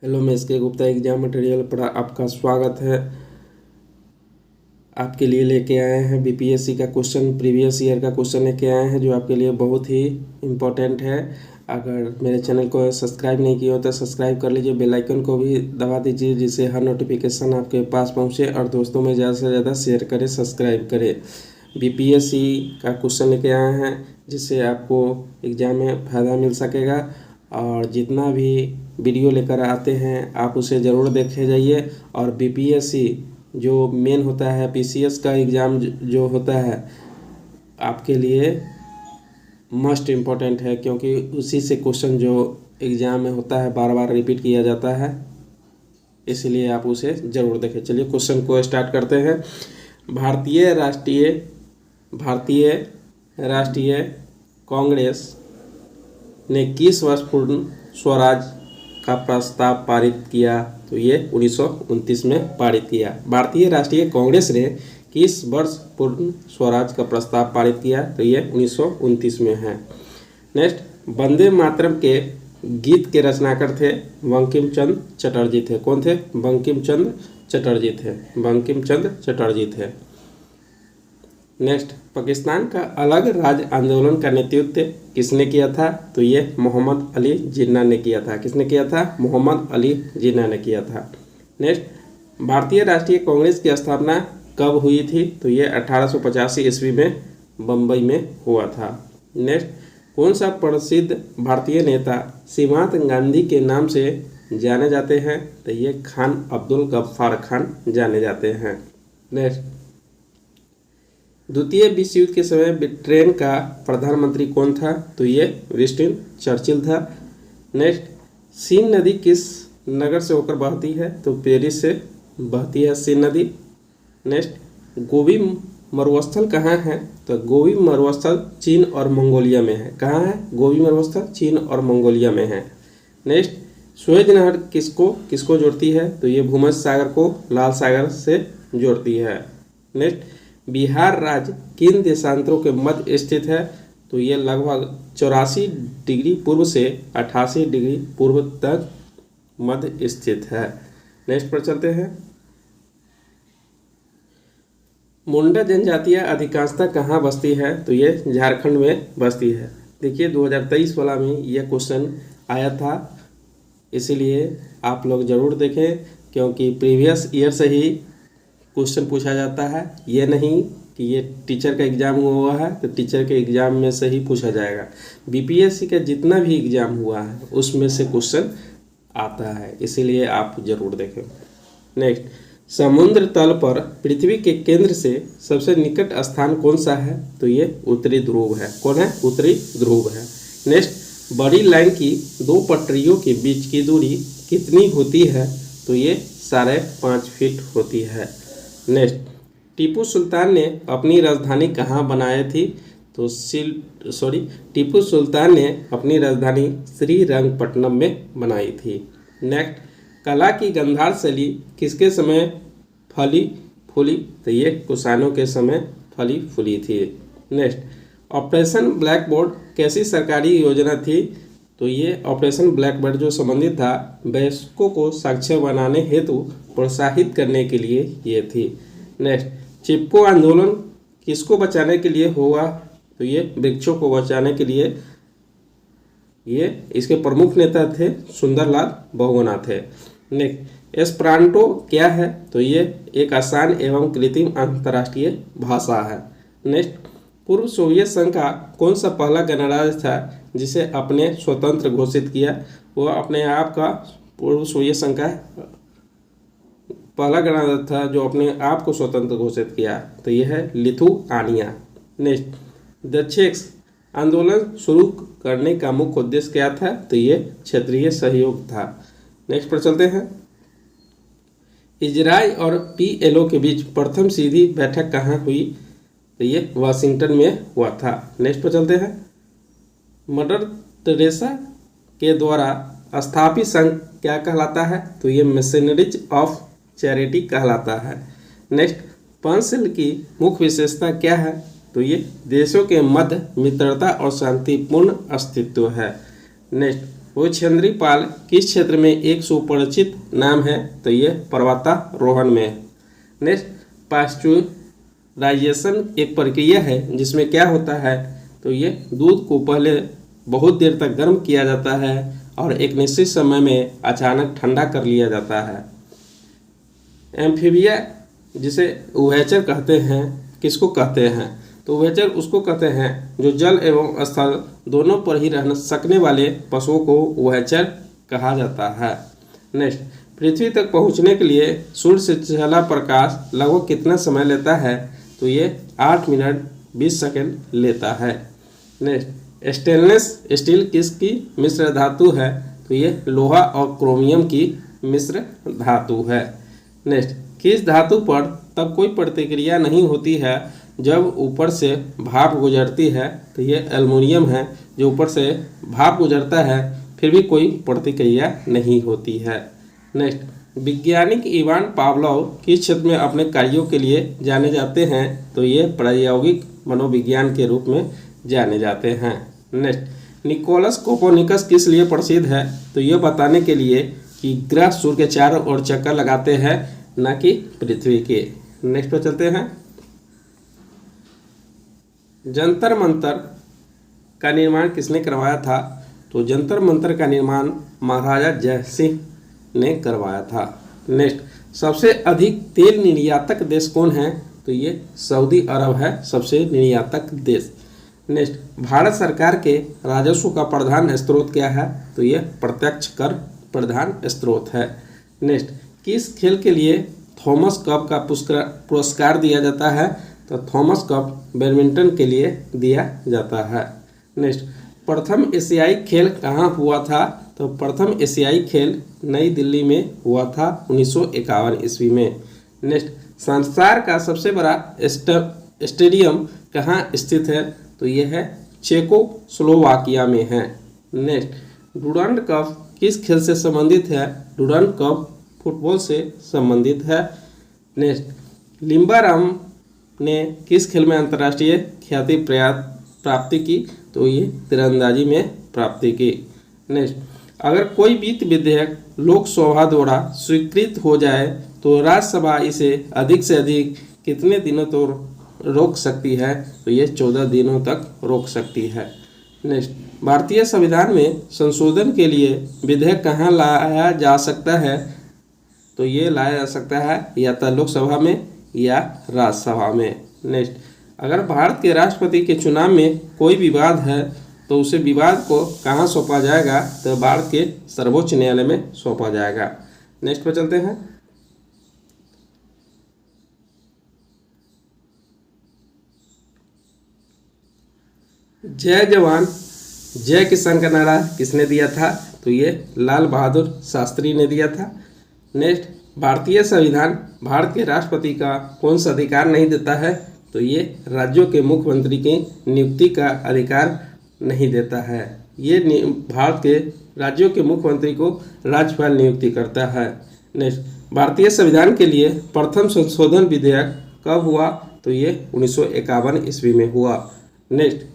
Hello, मैं S के Gupta exam material पर आपका स्वागत है। आपके लिए लेके आए हैं बीपीएससी का क्वेश्चन, प्रीवियस ईयर का क्वेश्चन लेके आए हैं जो आपके लिए बहुत ही इम्पोर्टेंट है। अगर मेरे चैनल को सब्सक्राइब नहीं किया हो तो सब्सक्राइब कर लीजिए, बेल आइकन को भी दबा दीजिए जिससे हर नोटिफिकेशन आपके पास पहुंचे, और दोस्तों में ज़्यादा से ज़्यादा शेयर करें, सब्सक्राइब करें। बीपीएससी का क्वेश्चन लेके आए हैं जिससे आपको एग्ज़ाम में फ़ायदा मिल सकेगा, और जितना भी वीडियो लेकर आते हैं आप उसे ज़रूर देखे जाइए। और बीपीएससी जो मेन होता है, पीसीएस का एग्ज़ाम जो होता है आपके लिए मस्ट इम्पॉर्टेंट है, क्योंकि उसी से क्वेश्चन जो एग्ज़ाम में होता है बार बार रिपीट किया जाता है, इसलिए आप उसे ज़रूर देखें। चलिए क्वेश्चन को स्टार्ट करते हैं। भारतीय राष्ट्रीय कांग्रेस ने किस वर्ष पूर्ण स्वराज का प्रस्ताव पारित किया? तो ये 1929 में पारित किया। भारतीय राष्ट्रीय कांग्रेस ने किस वर्ष पूर्ण स्वराज का प्रस्ताव पारित किया? तो ये 1929 में है। नेक्स्ट, वंदे मातरम के गीत के रचनाकार थे बंकिम चंद्र चटर्जी थे। कौन थे? बंकिम चंद्र चटर्जी थे। नेक्स्ट, पाकिस्तान का अलग राज्य आंदोलन का नेतृत्व किसने किया था? तो ये मोहम्मद अली जिन्ना ने किया था। किसने किया था? मोहम्मद अली जिन्ना ने किया था। नेक्स्ट, भारतीय राष्ट्रीय कांग्रेस की स्थापना कब हुई थी? तो ये 1885 ईस्वी में बम्बई में हुआ था। नेक्स्ट, कौन सा प्रसिद्ध भारतीय नेता सीमांत गांधी के नाम से जाने जाते हैं? तो ये खान अब्दुल गफ्फार खान जाने जाते हैं। नेक्स्ट, द्वितीय विश्व युद्ध के समय ब्रिटेन का प्रधानमंत्री कौन था? तो ये विंस्टन चर्चिल था। नेक्स्ट, सीन नदी किस नगर से होकर बहती है? तो पेरिस से बहती है सीन नदी। नेक्स्ट, गोबी मरुस्थल कहाँ है? तो गोबी मरुस्थल चीन और मंगोलिया में है। कहाँ है गोबी मरुस्थल? चीन और मंगोलिया में है। नेक्स्ट, सुएज नहर किसको जोड़ती है? तो ये भूमध्य सागर को लाल सागर से जोड़ती है। नेक्स्ट, बिहार राज्य किन देशांतरों के मध्य स्थित है? तो ये लगभग 84 डिग्री पूर्व से 88 डिग्री पूर्व तक मध्य स्थित है। नेक्स्ट पर चलते हैं। मुंडा जनजातीय अधिकांशतः कहाँ बसती है? तो ये झारखंड में बसती है। देखिए 2023 वाला में यह क्वेश्चन आया था, इसीलिए आप लोग ज़रूर देखें, क्योंकि प्रीवियस ईयर से ही क्वेश्चन पूछा जाता है। ये नहीं कि ये टीचर का एग्ज़ाम हुआ है तो टीचर के एग्ज़ाम में से ही पूछा जाएगा। बीपीएससी का जितना भी एग्ज़ाम हुआ है उसमें से क्वेश्चन आता है, इसीलिए आप ज़रूर देखें। नेक्स्ट, समुद्र तल पर पृथ्वी के केंद्र से सबसे निकट स्थान कौन सा है? तो ये उत्तरी ध्रुव है। कौन है? उत्तरी ध्रुव है। नेक्स्ट, बड़ी लाइन की दो पटरियों के बीच की दूरी कितनी होती है? तो ये 5.5 फीट होती है। नेक्स्ट, टीपू सुल्तान ने अपनी राजधानी कहाँ बनाई थी? तो टीपू सुल्तान ने अपनी राजधानी श्रीरंगपट्टनम में बनाई थी। नेक्स्ट, कला की गंधार शैली किसके समय फली फूली? तो ये कुषाणों के समय फली फूली थी। नेक्स्ट, ऑपरेशन ब्लैक बोर्ड कैसी सरकारी योजना थी? तो ये ऑपरेशन ब्लैक बोर्ड जो संबंधित था वयस्कों को साक्षर बनाने हेतु प्रोत्साहित करने के लिए ये थी। नेक्स्ट, चिपको आंदोलन किसको बचाने के लिए हुआ? तो ये वृक्षों को बचाने के लिए। ये इसके प्रमुख नेता थे सुंदरलाल बहुगुणा थे। नेक्स्ट, एस्परांटो क्या है? तो ये एक आसान एवं कृत्रिम अंतर्राष्ट्रीय भाषा है। नेक्स्ट, पूर्व सोवियत संघ का कौन सा पहला गणराज्य था जिसे अपने स्वतंत्र घोषित किया? वो अपने आप का पूर्व सोवियत संघ का पहला गणराज्य था जो अपने आप को स्वतंत्र घोषित किया, तो यह है लिथुआनिया। नेक्स्ट, द चेक्स आंदोलन शुरू करने का मुख्य उद्देश्य क्या था? तो ये क्षेत्रीय सहयोग था। नेक्स्ट पर चलते हैं। इजरायल और पीएलओ के बीच प्रथम सीधी बैठक कहाँ हुई? तो ये वाशिंगटन में हुआ था। नेक्स्ट पर चलते हैं। मदर टेरेसा के द्वारा स्थापित संघ क्या कहलाता है? तो ये मिशनरीज ऑफ चैरिटी कहलाता है। नेक्स्ट, पंचशील की मुख्य विशेषता क्या है? तो ये देशों के मध्य मित्रता और शांतिपूर्ण अस्तित्व है। नेक्स्ट, उच्छृंखली पाल किस क्षेत्र में एक सुपरिचित नाम है? तो ये पर्वतारोहण में। नेक्स्ट, पास्चुराइजेशन एक प्रक्रिया है जिसमें क्या होता है? तो ये दूध को पहले बहुत देर तक गर्म किया जाता है और एक निश्चित समय में अचानक ठंडा कर लिया जाता है। एम्फीबिया जिसे उभयचर कहते हैं, किसको कहते हैं? तो उभयचर उसको कहते हैं जो जल एवं स्थल दोनों पर ही रह सकने वाले पशुओं को उभयचर कहा जाता है। नेक्स्ट, पृथ्वी तक पहुंचने के लिए सूर्य से चला प्रकाश लगभग कितना समय लेता है? तो ये 8 मिनट 20 सेकंड लेता है। नेक्स्ट, स्टेनलेस स्टील किसकी मिश्र धातु है? तो ये लोहा और क्रोमियम की मिश्र धातु है। नेक्स्ट, किस धातु पर तब कोई प्रतिक्रिया नहीं होती है जब ऊपर से भाप गुजरती है? तो ये एल्युमिनियम है, जो ऊपर से भाप गुजरता है फिर भी कोई प्रतिक्रिया नहीं होती है। नेक्स्ट, वैज्ञानिक इवान पावलोव किस क्षेत्र में अपने कार्यों के लिए जाने जाते हैं? तो ये प्रायोगिक मनोविज्ञान के रूप में जाने जाते हैं। नेक्स्ट, निकोलस कोपर्निकस किस लिए प्रसिद्ध है? तो ये बताने के लिए कि ग्रह सूर्य के चारों ओर चक्कर लगाते हैं, न कि पृथ्वी के। नेक्स्ट पर चलते हैं। जंतर मंतर का निर्माण किसने करवाया था? तो जंतर मंतर का निर्माण महाराजा जयसिंह ने करवाया था। नेक्स्ट, सबसे अधिक तेल निर्यातक देश कौन है? तो ये सऊदी अरब है सबसे निर्यातक देश। नेक्स्ट, भारत सरकार के राजस्व का प्रधान स्रोत क्या है? तो ये प्रत्यक्ष कर प्रधान स्रोत है। नेक्स्ट, किस खेल के लिए थॉमस कप का पुरस्कार दिया जाता है? तो थॉमस कप बैडमिंटन के लिए दिया जाता है। नेक्स्ट, प्रथम एशियाई खेल कहाँ हुआ था? तो प्रथम एशियाई खेल नई दिल्ली में हुआ था 1951 ईस्वी में। नेक्स्ट, संसार का सबसे बड़ा स्टेडियम कहाँ स्थित है? तो यह है चेकोस्लोवाकिया में है। नेक्स्ट, डुरंड कप किस खेल से संबंधित है? डुरंड कप फुटबॉल से संबंधित है। नेक्स्ट, लिम्बाराम ने किस खेल में अंतर्राष्ट्रीय ख्याति प्राप्ति की? तो ये तीरंदाजी में प्राप्ति की। नेक्स्ट, अगर कोई वित्त विधेयक लोकसभा द्वारा स्वीकृत हो जाए तो राज्यसभा इसे अधिक से अधिक कितने दिनों तक रोक सकती है? तो ये 14 दिनों तक रोक सकती है। नेक्स्ट, भारतीय संविधान में संशोधन के लिए विधेयक कहाँ लाया जा सकता है? तो ये लाया जा सकता है या तो लोकसभा में या राज्यसभा में। नेक्स्ट, अगर भारत के राष्ट्रपति के चुनाव में कोई विवाद है तो उसे विवाद को कहाँ सौंपा जाएगा? तो भारत के सर्वोच्च न्यायालय में सौंपा जाएगा। नेक्स्ट पर चलते हैं। जय जवान जय किसान का नारा किसने दिया था? तो ये लाल बहादुर शास्त्री ने दिया था। नेक्स्ट, भारतीय संविधान भारत के राष्ट्रपति का कौन सा अधिकार नहीं देता है? तो ये राज्यों के मुख्यमंत्री की नियुक्ति का अधिकार नहीं देता है। ये भारत के राज्यों के मुख्यमंत्री को राज्यपाल नियुक्ति करता है। नेक्स्ट, भारतीय संविधान के लिए प्रथम संशोधन विधेयक कब हुआ? तो ये 1951 ईस्वी में हुआ। नेक्स्ट,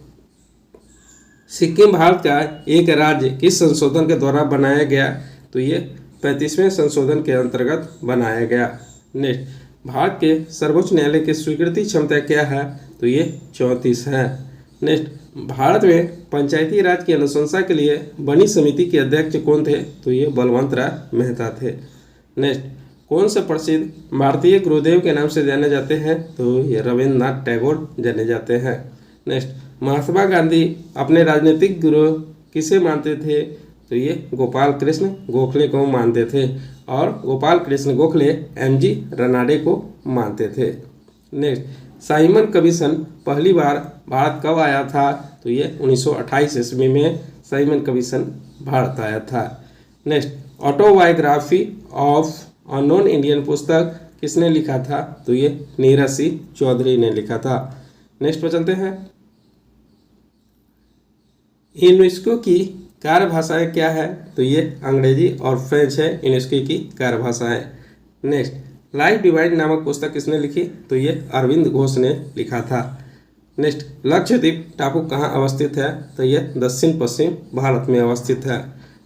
सिक्किम भारत का एक राज्य किस संशोधन के द्वारा बनाया गया? तो ये 35वें संशोधन के अंतर्गत बनाया गया। नेक्स्ट, भारत के सर्वोच्च न्यायालय की स्वीकृति क्षमता क्या है? तो ये 34 है। नेक्स्ट, भारत में पंचायती राज की अनुशंसा के लिए बनी समिति के अध्यक्ष कौन थे? तो ये बलवंत राय मेहता थे। नेक्स्ट, कौन से प्रसिद्ध भारतीय गुरुदेव के नाम से जाने जाते हैं? तो ये रविन्द्रनाथ टैगोर जाने जाते हैं। नेक्स्ट, महात्मा गांधी अपने राजनीतिक गुरु किसे मानते थे? तो ये गोपाल कृष्ण गोखले को मानते थे और गोपाल कृष्ण गोखले एमजी रनाडे को मानते थे। नेक्स्ट, साइमन कमीशन पहली बार भारत कब आया था? तो ये 1928 ईस्वी में साइमन कमीशन भारत आया था। Next, autobiography of unknown Indian पुस्तक किसने लिखा था? तो ये नीरज सिंह चौधरी ने लिखा था। नेक्स्ट पर चलते हैं। यूनेस्को की कार्य भाषाएं क्या है? तो ये अंग्रेजी और फ्रेंच है यूनेस्को की कार्य भाषाएं। नेक्स्ट, लाइफ डिवाइन नामक पुस्तक किसने लिखी? तो ये अरविंद घोष ने लिखा था। नेक्स्ट, लक्षद्वीप टापू कहाँ अवस्थित है? तो ये दक्षिण पश्चिम भारत में अवस्थित है।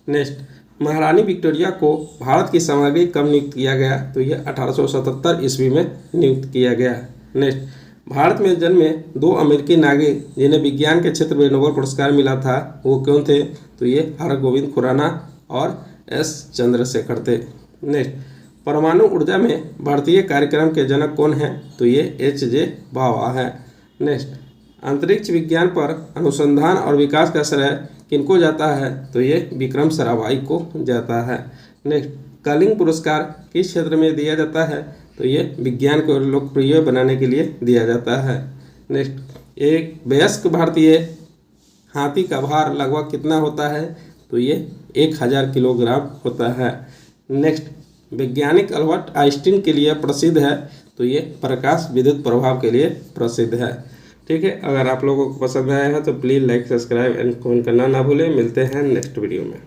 नेक्स्ट, महारानी विक्टोरिया को भारत की सामग्री कब नियुक्त किया गया? तो यह 1877 ईस्वी में नियुक्त किया गया। नेक्स्ट, भारत में जन्मे 2 अमेरिकी नागरिक जिन्हें विज्ञान के क्षेत्र में नोबेल पुरस्कार मिला था वो कौन थे? तो ये हरगोविंद खुराना और एस चंद्रशेखर थे। नेक्स्ट, परमाणु ऊर्जा में भारतीय कार्यक्रम के जनक कौन हैं? तो ये H.J. भाभा है। नेक्स्ट, अंतरिक्ष विज्ञान पर अनुसंधान और विकास का श्रेय किनको जाता है? तो ये विक्रम साराभाई को जाता है। नेक्स्ट, कलिंग पुरस्कार किस क्षेत्र में दिया जाता है? तो ये विज्ञान को लोकप्रिय बनाने के लिए दिया जाता है। नेक्स्ट, एक वयस्क भारतीय हाथी का भार लगभग कितना होता है? तो ये 1000 किलोग्राम होता है। नेक्स्ट, वैज्ञानिक अल्बर्ट आइंस्टीन के लिए प्रसिद्ध है? तो ये प्रकाश विद्युत प्रभाव के लिए प्रसिद्ध है। ठीक है, अगर आप लोगों को पसंद आया है तो please like, subscribe and comment करना ना भूलें। मिलते हैं नेक्स्ट वीडियो में।